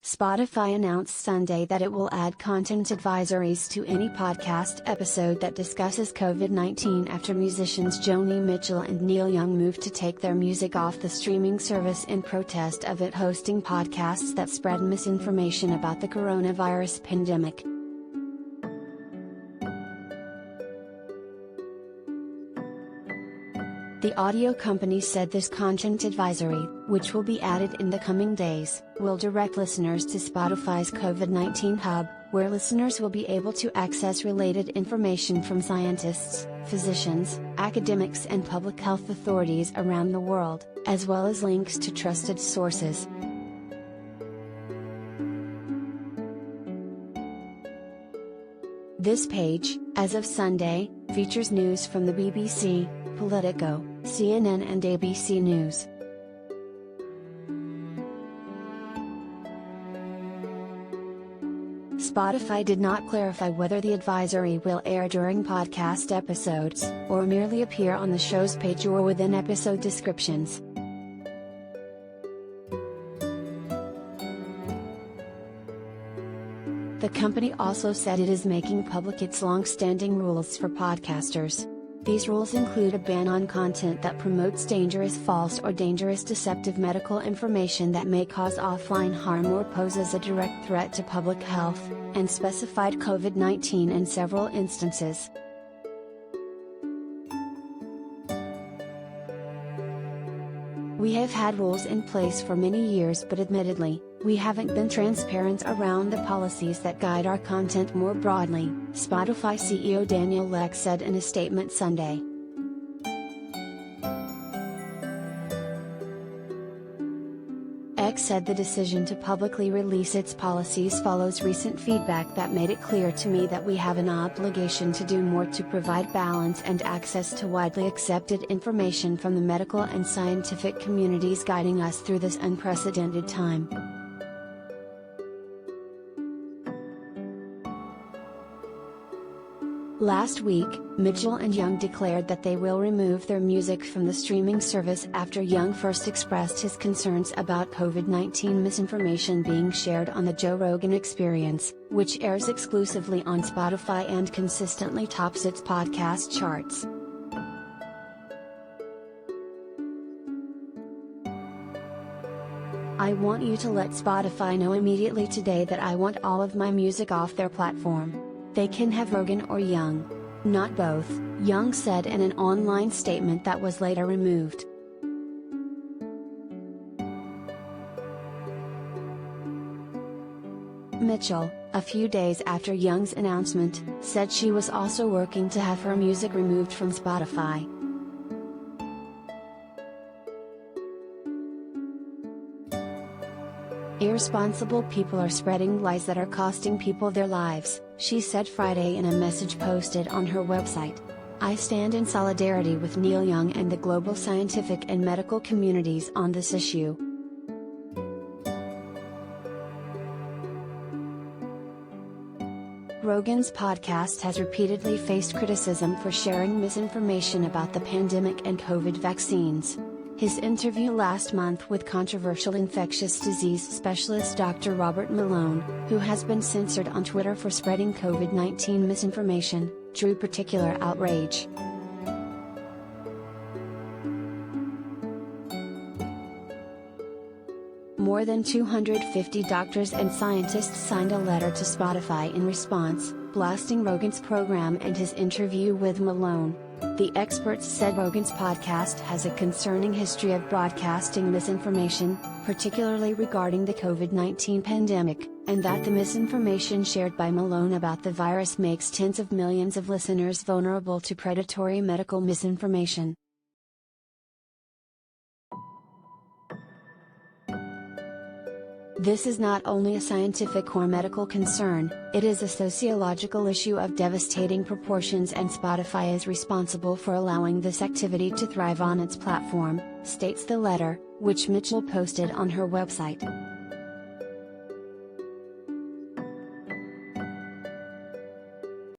Spotify announced Sunday that it will add content advisories to any podcast episode that discusses COVID-19 after musicians Joni Mitchell and Neil Young moved to take their music off the streaming service in protest of it hosting podcasts that spread misinformation about the coronavirus pandemic. The audio company said this content advisory, which will be added in the coming days, will direct listeners to Spotify's COVID-19 hub, where listeners will be able to access related information from scientists, physicians, academics and public health authorities around the world, as well as links to trusted sources. This page, as of Sunday, features news from the BBC, Politico, CNN and ABC News. Spotify did not clarify whether the advisory will air during podcast episodes, or merely appear on the show's page or within episode descriptions. The company also said it is making public its long-standing rules for podcasters. These rules include a ban on content that promotes dangerous false or dangerous deceptive medical information that may cause offline harm or poses a direct threat to public health, and specified COVID-19 in several instances. We have had rules in place for many years, but admittedly, we haven't been transparent around the policies that guide our content more broadly, Spotify CEO Daniel Ek said in a statement Sunday. Ek said the decision to publicly release its policies follows recent feedback that made it clear to me that we have an obligation to do more to provide balance and access to widely accepted information from the medical and scientific communities guiding us through this unprecedented time. Last week, Mitchell and Young declared that they will remove their music from the streaming service after Young first expressed his concerns about COVID-19 misinformation being shared on the Joe Rogan Experience, which airs exclusively on Spotify and consistently tops its podcast charts. I want you to let Spotify know immediately today that I want all of my music off their platform. They can have Rogan or Young. Not both, Young said in an online statement that was later removed. Mitchell, a few days after Young's announcement, said she was also working to have her music removed from Spotify. Irresponsible people are spreading lies that are costing people their lives, she said Friday in a message posted on her website. I stand in solidarity with Neil Young and the global scientific and medical communities on this issue. Rogan's podcast has repeatedly faced criticism for sharing misinformation about the pandemic and COVID vaccines. His interview last month with controversial infectious disease specialist Dr. Robert Malone, who has been censored on Twitter for spreading COVID-19 misinformation, drew particular outrage. More than 250 doctors and scientists signed a letter to Spotify in response, blasting Rogan's program and his interview with Malone. The experts said Rogan's podcast has a concerning history of broadcasting misinformation, particularly regarding the COVID-19 pandemic, and that the misinformation shared by Malone about the virus makes tens of millions of listeners vulnerable to predatory medical misinformation. This is not only a scientific or medical concern, it is a sociological issue of devastating proportions, and Spotify is responsible for allowing this activity to thrive on its platform, states the letter, which Mitchell posted on her website.